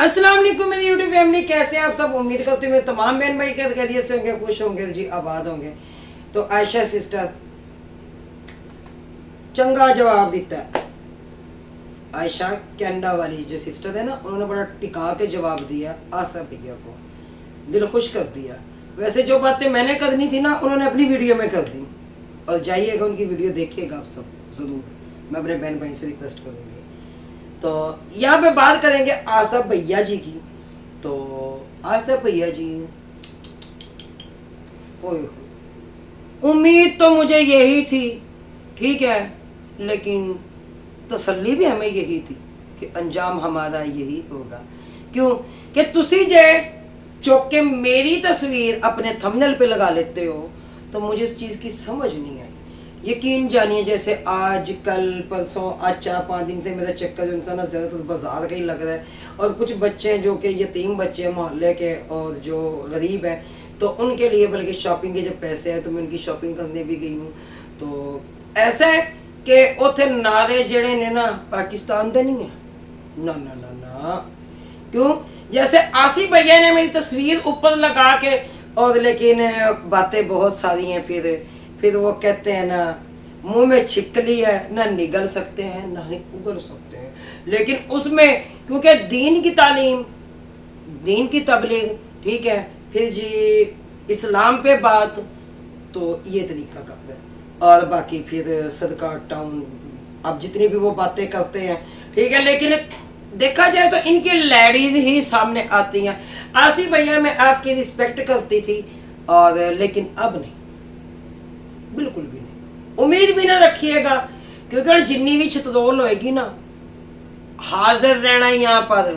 अस्सलाम वालेकुम मेरी यूट्यूब फैमिली, कैसे हैं आप सब। उम्मीद करती हूँ मेरे तमाम बहन भाई खैरियत से होंगे, खुश होंगे जी, आबाद होंगे। तो आयशा सिस्टर चंगा जवाब देता है। आयशा कनाडा वाली जो सिस्टर है ना, उन्होंने बड़ा टिका के जवाब दिया आसा भैया को, दिल खुश कर दिया। वैसे जो बातें मैंने करनी थी ना, उन्होंने अपनी वीडियो में कर दी, और जाइएगा उनकी वीडियो देखिएगा आप सब ज़रूर। मैं अपने बहन भाई से रिक्वेस्ट करूँगी। तो यहाँ पे बात करेंगे आसा भैया जी की। तो आसा भैया जी, उम्मीद तो मुझे यही थी, ठीक है, लेकिन तसल्ली भी हमें यही थी कि अंजाम हमारा यही होगा। क्यों कि तुसी जे चौक के मेरी तस्वीर अपने थंबनेल पे लगा लेते हो, तो मुझे इस चीज़ की समझ नहीं आई। यकीन जानिए, जैसे आज कल परसों आज 4-5 दिन से मेरा चक्कर जो इंसान ज़्यादातर बाजार का ही लग रहा है, और कुछ बच्चे हैं जो कि यतीम बच्चे हैं मोहल्ले के और जो गरीब हैं, तो उनके लिए बल्कि शॉपिंग के जब पैसे हैं तो मैं उनकी शॉपिंग करने भी गई हूँ। तो ऐसा है कि उथे नारे जड़े ने ना पाकिस्तान दे नहीं है, ना ना ना ना। क्यों, जैसे आसिफ भैया ने मेरी तस्वीर ऊपर लगा के, और लेकिन बातें बहुत सारी हैं। फिर वो कहते हैं ना, मुंह में छिपकली है, ना निगल सकते हैं ना ही उगल सकते हैं। लेकिन उसमें क्योंकि दीन की तालीम, दीन की तबलीग, ठीक है, फिर जी इस्लाम पे बात, तो ये तरीका काम है। और बाकी फिर सरकार टाउन, अब जितनी भी वो बातें करते हैं, ठीक है, लेकिन देखा जाए तो इनकी लेडीज ही सामने आती हैं। आसिफ भैया मैं आपकी रिस्पेक्ट करती थी, और लेकिन अब नहीं, बिल्कुल भी नहीं। उम्मीद भी ना रखिएगा, क्योंकि जितनी भी छतरोल होएगी ना, हाजिर रहना यहाँ पर,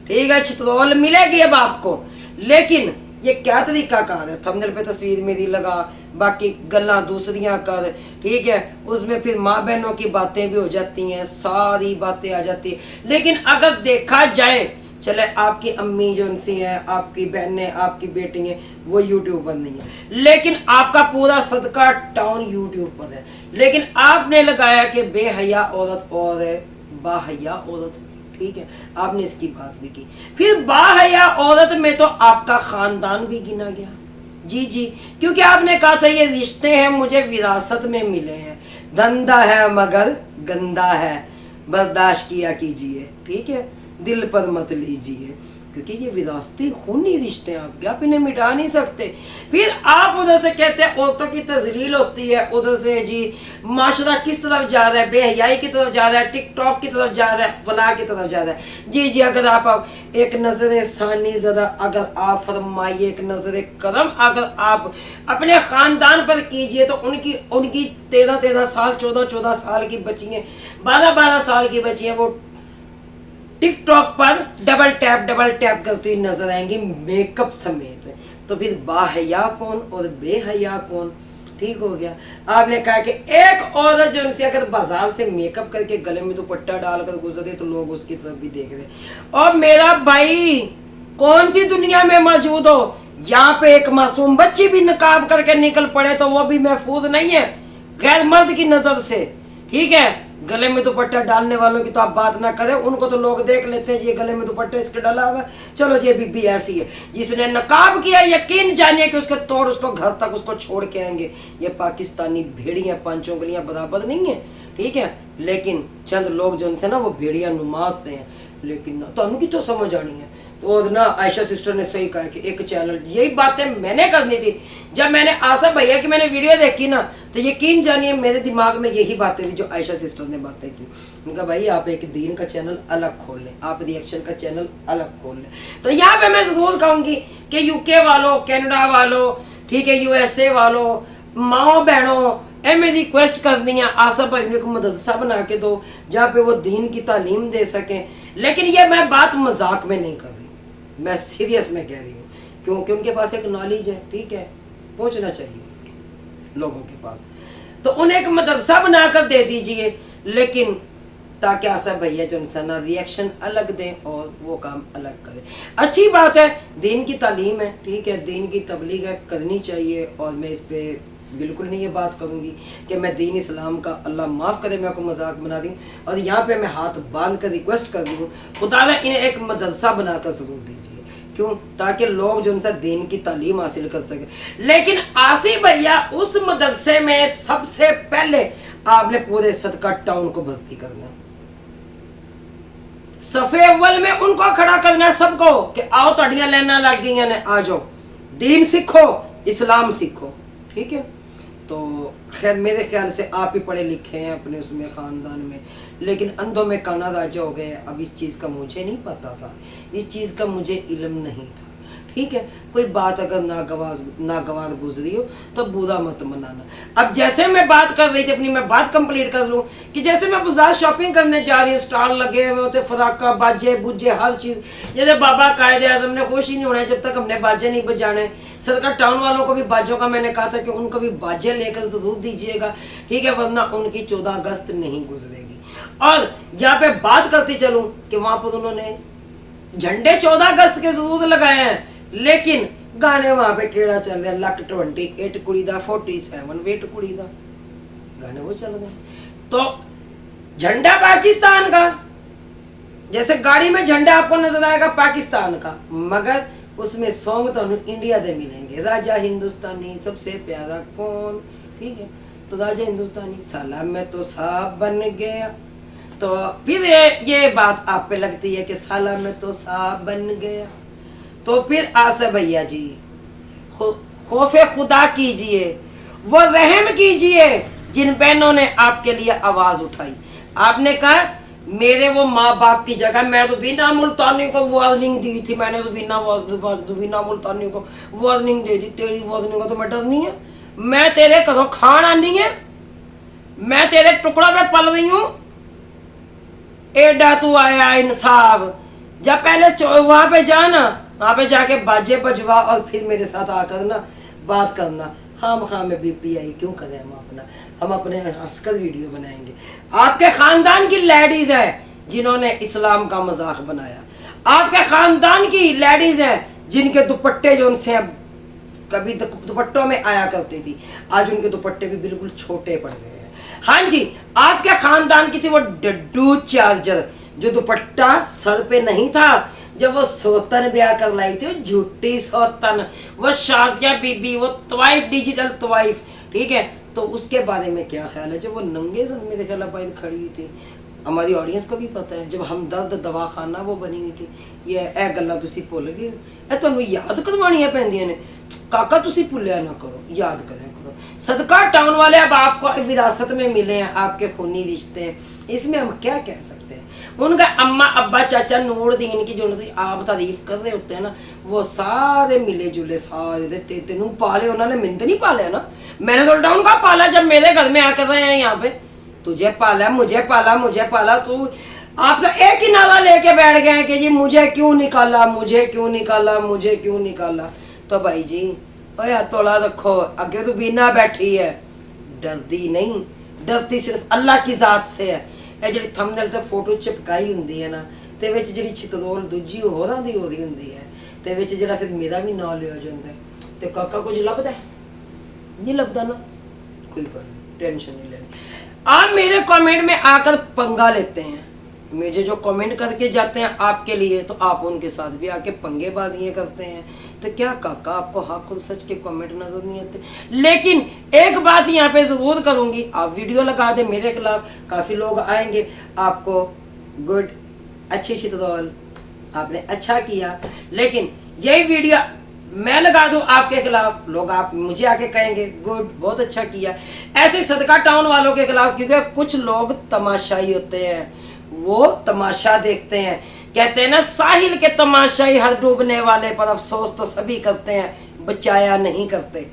ठीक है, छतरोल मिलेगी अब आपको। लेकिन ये क्या तरीका कार है, थंबनेल पे तस्वीर मेरी लगा, बाकी गल्ला दूसरियां कर, ठीक है, उसमें फिर माँ बहनों की बातें भी हो जाती हैं, सारी बातें आ जाती हैं। लेकिन अगर देखा जाए, चले आपकी अम्मी जो उनसी है, आपकी बहनें, आपकी बेटी हैं, वो यूट्यूब पर नहीं है, लेकिन आपका पूरा सदका टाउन यूट्यूब पर है। लेकिन आपने लगाया कि बेहया औरत और बाहया औरत, ठीक है, आपने इसकी बात भी की। फिर बाहया औरत में तो आपका खानदान भी गिना गया, जी जी, क्योंकि आपने कहा था ये रिश्ते हैं मुझे विरासत में मिले हैं, धंधा है मगर गंदा है, बर्दाश्त किया कीजिए, ठीक है, दिल पर मत लीजिए, क्योंकि ये विरासती खूनी रिश्ते हैं, आप इन्हें मिटा नहीं सकते। फिर आप उधर से कहते हैं औरतों की तजलील होती है, उधर से जी माशरा किस तरफ जा रहा है, बेहयाई की तरफ जा रहा है, टिकटॉक की तरफ जा रहा है, फलाह की तरफ जा रहा है। जी जी, अगर आप एक नजर सानी जरा अगर आप फरमाइए, एक नजर करम अगर आप अपने खानदान पर कीजिए, तो उनकी 13 साल 14 साल की बच्ची हैं, 12 साल की बच्ची हैं, वो टिकटॉक पर डबल टैप करती हुई नजर आएंगी मेकअप समेत। तो फिर बाहया कौन और बेहया कौन, ठीक हो गया। आपने कहा कि एक औरत जो उनसे अगर बाजार से मेकअप करके गले में दुपट्टा डालकर गुजरे, तो लोग उसकी तरफ भी देख रहे। और मेरा भाई, कौन सी दुनिया में मौजूद हो, यहाँ पे एक मासूम बच्ची भी नकाब करके निकल पड़े तो वो भी महफूज नहीं है गैर मर्द की नजर से, ठीक है। गले में दुपट्टा डालने वालों की तो आप बात ना करें, उनको तो लोग देख लेते हैं, ये गले में दुपट्टा इसके डाला हुआ, चलो ये बीबी ऐसी है। जिसने नकाब किया, यकीन जानिए कि उसके तोड़ उसको घर तक उसको छोड़ के आएंगे। ये पाकिस्तानी भेड़ियां 5 उंगलियां बराबर नहीं है, ठीक है, लेकिन चंद लोग जो उनसे ना वो भेड़ियां नुमाते हैं। लेकिन ना तो उनकी तो समझ आनी है। तो ना आयशा सिस्टर ने सही कहा कि एक चैनल, यही बातें मैंने करनी थी। जब मैंने आसा भैया की मैंने वीडियो देखी ना, तो यकीन जानिए मेरे दिमाग में यही बातें थी जो आयशा सिस्टर ने बातें की। उनका भाई आप एक दीन का चैनल अलग खोल लें, आप रिएक्शन का चैनल अलग खोल लें। तो यहाँ पे मैं जरूर कहूँगी कि यूके वालों, कनाडा वालों, ठीक है, यूएसए वालों, माओ बहनों, मैं रिक्वेस्ट करनी है, आसा भाई को मदरसा बना के दो जहाँ पे वो दीन की तालीम दे सकें। लेकिन ये मैं बात मजाक में नहीं कर रही, मैं सीरियस में कह रही हूँ, क्योंकि उनके पास एक नॉलेज है, ठीक है, पहुंचना चाहिए लोगों के पास। तो उन्हें एक मदरसा बनाकर दे दीजिए, लेकिन ताकि आसा भैया जो इंसान रिएक्शन अलग दें और वो काम अलग करें। अच्छी बात है, दीन की तालीम है, ठीक है, दीन की तबलीग है, करनी चाहिए, और मैं इस पे बिल्कुल नहीं ये बात करूंगी कि मैं दीन इस्लाम का अल्लाह माफ़ करे मैं को मजाक बना दी और यहाँ पे मैं हाथ बांध कर रिक्वेस्ट कर दी हूँ, खुदा ने इन्हें एक मदरसा बनाकर ज़रूर दीजिए। क्यों? ताकि लोग जो उनसे दीन की तालीम हासिल कर सके। लेकिन आसिफ भैया उस मदरसे में सबसे पहले आपने पूरे सदका टाउन को भर्ती करना, सफे अव्वल में उनको खड़ा करना है सबको कि आओ तड़ियां लेना लग गई ने, आ जाओ दीन सीखो, इस्लाम सीखो। ठीक है, तो खैर मेरे ख्याल से आप ही पढ़े लिखे हैं अपने उसमें ख़ानदान में, लेकिन अंधों में काना राजा हो गए। अब इस चीज़ का मुझे नहीं पता था, इस चीज़ का मुझे इल्म नहीं था। ठीक है, कोई बात अगर नागवार गुजरी हो तो बुरा मत मनाना। अब जैसे मैं बात कर रही थी अपनी, मैं बात कंप्लीट कर लूँ कि जैसे मैं बाजार शॉपिंग करने जा रही हूँ, स्टॉल लगे हुए होते, फराका बाजे बुजे हर चीज़। जैसे बाबा कायदे आज़म ने खुश ही नहीं होना जब तक हमने बाजे नहीं बजाने। सदका टाउन वालों को भी बाजों का मैंने कहा था कि उनको भी बाजे लेकर ज़रूर दीजिएगा, ठीक है, वरना उनकी 14 अगस्त नहीं गुजरेगी। और यहाँ पे बात करती चलूँ कि वहाँ पर उन्होंने झंडे 14 अगस्त के जरूर लगाए हैं, लेकिन गाने वहां पे केड़ा चल रहा, लक 28 कुड़ी दा 47 वेट कुड़ी दा, गाने वो चल रहे। तो झंडा पाकिस्तान का, जैसे गाड़ी में झंडा आपको नजर आएगा पाकिस्तान का, मगर उसमें सॉन्ग तो इंडिया दे मिलेंगे। राजा हिंदुस्तानी सबसे प्यारा कौन, ठीक है, तो राजा हिंदुस्तानी साला मैं तो साहब बन गया। तो फिर ये बात आप पे लगती है कि साला मैं तो साहब बन गया। तो फिर आसिफ भैया जी खौफे खुदा कीजिए, वो रहम कीजिए जिन बहनों ने आपके लिए आवाज उठाई। आपने कहा मेरे वो माँ बाप की जगह, मैं तो बिना मुल्तानी को वार्निंग दी थी, मैंने तो बिना मुल्तानी को वार्निंग दे दी, तेरी वार्निंग को तो मैं डरनी है, मैं तेरे कदों खान आनी है, मैं तेरे टुकड़ा पे पल रही हूँ, एडा तू आया इंसाफ। जब पहले वहां पे जाना, वहां पे जाके बाजे बजवा और फिर मेरे साथ आकर ना बात करना। खाम में बीपीआई क्यों करें हम अपने हंसकर वीडियो बनाएंगे। आपके खानदान की लेडीज है जिन्होंने इस्लाम का मजाक बनाया, आपके खानदान की लेडीज है जिनके दुपट्टे जो उनसे कभी दुपट्टों में आया करती थी, आज उनके दुपट्टे भी बिल्कुल छोटे पड़ गए हैं। हाँ जी, आपके खानदान की थी वो डड्डू चार्जर जो दुपट्टा सर पे नहीं था, जब वो सोतन ब्याह कर लाई थी, वो झूठी सोतन, वो शाजिया बीबी, वो तवाइफ डिजिटल तवाइफ, ठीक है। तो उसके बारे में क्या ख्याल है? जब वो नंगे सर मेरे ख्याल बाहर खड़ी थी, हमारी ऑडियंस को भी पता है, जब हमदर्द दवाखाना वो बनी हुई थी। ये गल्ला तुसी भुल गए, तुहानू याद करवानियां पैंदियां ने। काका तुसी भुलिया ना करो, याद करें करो। सदका टाउन वाले अब आपको विरासत में मिले हैं, आपके खूनी रिश्ते, इसमें हम क्या कह सकते हैं। उनका अम्मा अब्बा चाचा नूरदीन की जो आप तारीफ कर रहे होते हैं ना, वो सारे मिले जुले, सारे तेनू पाले उन्होंने, मैंने तो नहीं पाला ना, मैंने तो उल्टा उनका पाला जब मेरे घर में आकर रहे हैं यहाँ पे। तुझे पाला, मुझे पाला, मुझे पाला, तू आप तो एक ही नारा लेके बैठ गए कि जी मुझे क्यों निकाला, मुझे क्यों निकाला, मुझे क्यों निकाला। तो भाई जी ओए तोड़ा रखो, अगे तो बिना बैठी है, डरती नहीं, डरती सिर्फ अल्लाह की जात से है। ਇਹ ਜਿਹੜੀ ਥੰਬਨੇਲ ਤੇ ਫੋਟੋ ਚਿਪਕਾਈ ਹੁੰਦੀ ਹੈ ਨਾ, ਤੇ ਵਿੱਚ ਜਿਹੜੀ ਛਿਤਰੋਲ ਦੂਜੀ ਹੋਰਾਂ ਦੀ ਹੋ ਰਹੀ ਹੁੰਦੀ ਹੈ, ਤੇ ਵਿੱਚ ਜਿਹੜਾ ਫਿਰ ਮੇਰਾ ਵੀ ਨਾਂ ਲਿਆ ਜਾਂਦਾ। ਤੇ ਕਾਕਾ ਕੁਝ ਲੱਭਦਾ नहीं लगता ना, कोई टेंशन नहीं लेनी। आप मेरे कमेंट में आकर पंगा लेते हैं, मुझे जो कमेंट करके जाते हैं आपके लिए, तो आप उनके साथ भी आके पंगेबाजियां करते हैं। तो क्या काका आपको हक और सच के कमेंट नजर नहीं आते? लेकिन एक बात यहाँ पे जरूर करूंगी, आप वीडियो लगा दे मेरे खिलाफ, काफी लोग आएंगे, आपको गुड, अच्छी शितरौल, आपने अच्छा किया, लेकिन यही वीडियो मैं लगा दूं आपके खिलाफ, लोग आप मुझे आके कहेंगे गुड, बहुत अच्छा किया। ऐसे सदका टाउन वालों के खिलाफ, क्योंकि कुछ लोग तमाशाई होते हैं, वो तमाशा देखते हैं, कहते हैं ना साहिल के तमाशाई हर डूबने वाले पर अफसोस तो सभी करते हैं, बचाया नहीं करते।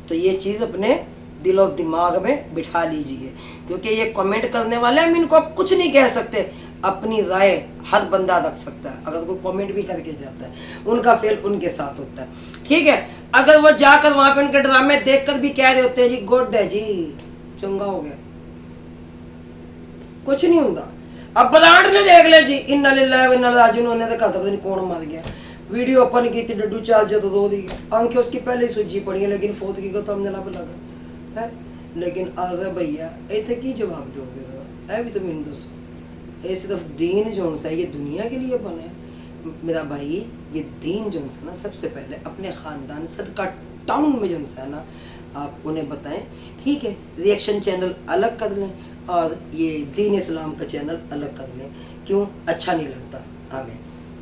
तो ये चीज़ अपने दिलो दिमाग में बिठा लीजिए, क्योंकि ये कमेंट करने वाले हम इनको कुछ नहीं कह सकते, अपनी राय हर बंदा रख सकता है। अगर कोई कमेंट भी करके जाता है, उनका फेल उनके साथ होता है, ठीक है। अगर वो जाकर वहां पे उनके ड्रामे देखकर भी कह रहे होते हैं जी गुड है जी, चंगा हो गया, कुछ नहीं होता। अब ब्रांड ने देख ले जी, इन्ना लिल्लाहि व इन्ना इलैहि राजिऊन, उन्होंने तो कहता पता नहीं कौन मर गया, वीडियो ओपन की थी, डड्डू चार्जर तो रो दी, आंखें उसकी पहले ही सूजी पड़ी है, लेकिन फोत की को थंबनेल अब लगा, ہے لیکن آزا بھیا ایتھے کی جواب دو گے ذرا اے بھی تو مینوں دسو یہ صرف دین جو ہے یہ دنیا کے لیے بنے میرا بھائی یہ دین جو ہے نا سب سے پہلے اپنے خاندان صدقہ ٹاؤن میں جو ہے نا آپ انہیں بتائیں ٹھیک ہے ریئیکشن چینل الگ کر لیں اور یہ دین اسلام کا چینل الگ کر لیں کیوں اچھا نہیں لگتا ہمیں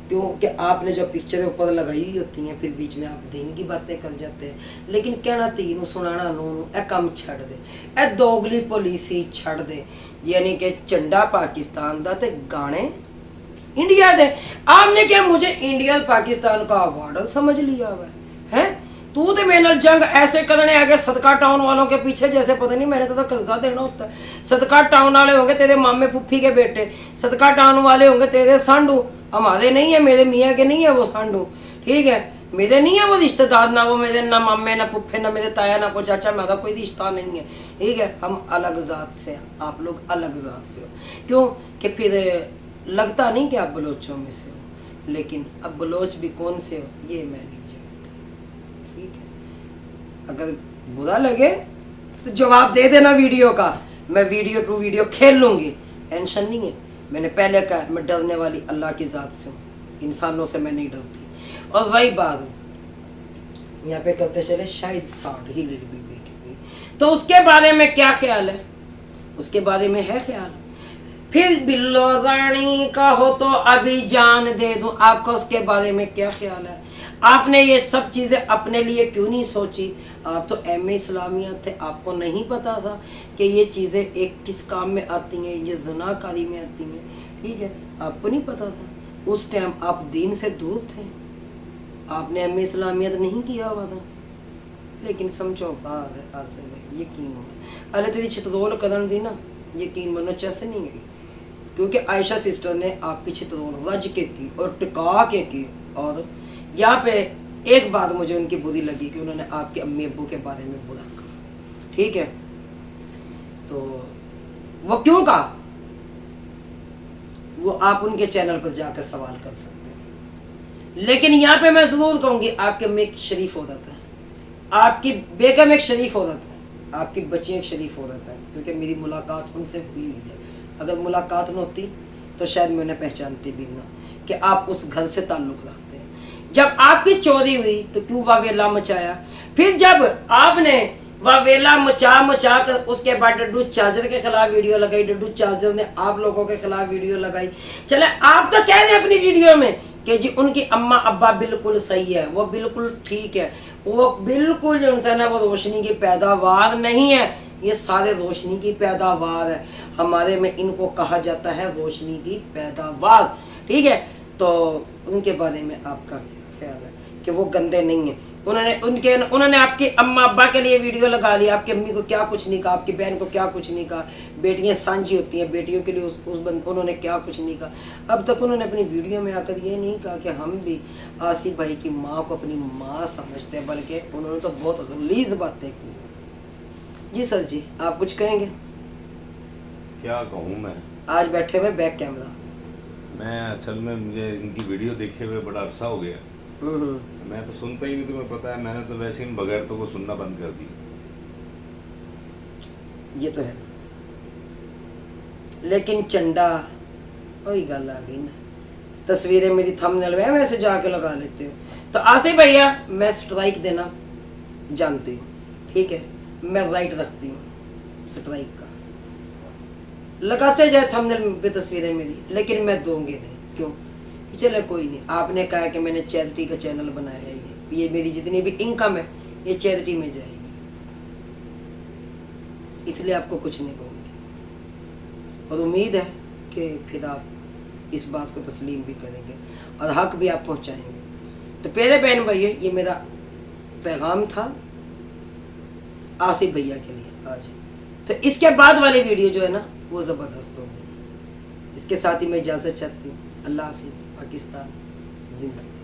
کیونکہ آپ نے جو پکچریں اوپر لگائی ہوئی ہوتی ہیں پھر بیچ میں آپ دین کی باتیں کر جاتے ہیں لیکن کہنا تینوں سنانا نو اے کم چھڑ دے اے دوگلی پولیسی چھڑ دے یعنی کہ چنڈا پاکستان دا تے گانے انڈیا دے آپ نے کیا مجھے انڈیا پاکستان کا ایوارڈ سمجھ لیا ہوا ہے تو تے میرے نال جنگ ایسے کرنے آگے صدقہ ٹاؤن والوں کے پیچھے جیسے پتہ نہیں میں نے تو قرضہ دینا ہوتا ہے صدقہ ٹاؤن والے ہوں گے تیرے مامے پھپھی کے بیٹے صدقہ ٹاؤن والے ہوں گے تیرے سانڈو ہمارے نہیں ہے میرے میاں کے نہیں ہے وہ سانڈو ٹھیک ہے میرے نہیں ہے وہ رشتہ دار نہ وہ میرے نہ مامے نہ پھپھے نہ میرے تایا نہ کوئی چاچا میرا کوئی رشتہ نہیں ہے ٹھیک ہے ہم الگ ذات سے ہیں آپ لوگ الگ ذات سے ہو کیوں کہ پھر لگتا نہیں کہ آپ بلوچوں میں سے ہو لیکن اب بلوچ بھی کون سے ہو یہ میں نہیں جانتا ٹھیک ہے اگر برا لگے تو جواب دے دینا ویڈیو کا میں ویڈیو ٹو ویڈیو کھیل لوں گی ٹینشن نہیں ہے میں نے پہلے کہا میں ڈرنے والی اللہ کی ذات سے ہوں انسانوں سے میں نہیں ڈرتی اور وہی بات یہاں پہ کرتے چلے شاید ساؤنڈ ہی لڑ بھی تو اس کے بارے میں کیا خیال ہے اس کے بارے میں ہے خیال پھر بلو رانی کا ہو تو ابھی جان دے دوں آپ کا اس کے بارے میں کیا خیال ہے آپ نے یہ سب چیزیں اپنے لیے کیوں نہیں سوچی آپ تو ایم اے اسلامیات تھے آپ کو نہیں پتا تھا کہ یہ چیزیں ایک کس کام میں آتی ہیں یہ زنا کاری میں آتی ہیں ٹھیک ہے آپ کو نہیں پتا تھا اس ٹائم آپ دین سے دور تھے آپ نے ایم اے اسلامیات نہیں کیا ہوا تھا لیکن سمجھو بات ہے آسے میں یقین ہو اللہ تیری چھترول قدم دی نا یقین منو چیسے نہیں گئی کیونکہ عائشہ سسٹر نے آپ کی چھترول رج کے کی اور ٹکا کے کی اور یہاں پہ ایک بات مجھے ان کی بری لگی کہ انہوں نے آپ کے امی ابو کے بارے میں برا کہا ٹھیک ہے تو وہ کیوں کہا وہ آپ ان کے چینل پر جا کر سوال کر سکتے ہیں لیکن یہاں پہ میں ضرور کہوں گی آپ کے امی ایک شریف عورت ہے آپ کی بیگم ایک شریف عورت ہے آپ کی بچی ایک شریف عورت ہے کیونکہ میری ملاقات ان سے ہوئی ہے اگر ملاقات نہ ہوتی تو شاید میں انہیں پہچانتی بھی نہ کہ آپ اس گھر سے تعلق رکھتے ہیں جب آپ کی چوری ہوئی تو کیوں واویلا مچایا پھر جب آپ نے واویلا مچا کر اس کے بعد ڈڈو چارجر کے خلاف ویڈیو لگائی ڈڈو چارجر نے آپ لوگوں کے خلاف ویڈیو لگائی چلے آپ تو کہہ رہے ہیں اپنی ویڈیو میں کہ جی ان کی اماں ابا بالکل صحیح ہے وہ بالکل ٹھیک ہے وہ بالکل جو انسان ہے وہ روشنی کی پیداوار نہیں ہے یہ سارے روشنی کی پیداوار ہے ہمارے میں ان کو کہا جاتا ہے روشنی کی پیداوار ٹھیک ہے تو ان کے بارے میں آپ کا خیال ہے کہ وہ گندے نہیں ہیں انہوں نے آپ کے اماں ابا کے لیے ویڈیو لگا لی آپ کی امی کو کیا کچھ نہیں کہا آپ کی بہن کو کیا کچھ نہیں کہا بیٹیاں سانجھی ہوتی ہیں بیٹیوں کے لیے انہوں نے کیا کچھ نہیں کہا اب تک انہوں نے اپنی ویڈیو میں آ کر یہ نہیں کہا کہ ہم بھی آصف بھائی کی ماں کو اپنی ماں سمجھتے ہیں بلکہ انہوں نے تو بہت غلیظ باتیں کی جی سر جی آپ کچھ کہیں گے کیا کہوں میں آج بیٹھے ہوئے بیک کیمرہ میں اصل میں مجھے ان کی ویڈیو دیکھے ہوئے بڑا عرصہ ہو گیا میں تو سنتا ہی نہیں تمہیں پتا ہے میں نے تو ویسے ہی بغیر تو وہ سننا بند کر دی یہ تو ہے لیکن چنڈا وہی گل آ گئی نا تصویریں میری تھمبنیل میں ویسے جا کے لگا لیتے ہو تو آصف بھیا میں سٹرائک دینا جانتی ہوں ٹھیک ہے میں رائٹ رکھتی ہوں سٹرائک کا لگاتے جائے تھمبنیل پہ تصویریں میری لیکن میں دوں گی نہیں کیوں چلے کوئی نہیں آپ نے کہا کہ میں نے چیریٹی کا چینل بنایا ہے یہ میری جتنی بھی انکم ہے یہ چیریٹی میں جائے گی اس لیے آپ کو کچھ نہیں کہوں گی اور امید ہے کہ پھر آپ اس بات کو تسلیم بھی کریں گے اور حق بھی آپ پہنچائیں گے تو پہلے بہن بھائی یہ میرا پیغام تھا آصف بھیا کے لیے آج تو اس کے بعد والی ویڈیو جو ہے نا وہ زبردست ہوگی اس کے ساتھ ہی میں اجازت چاہتی ہوں اللہ حافظ پاکستان زندہ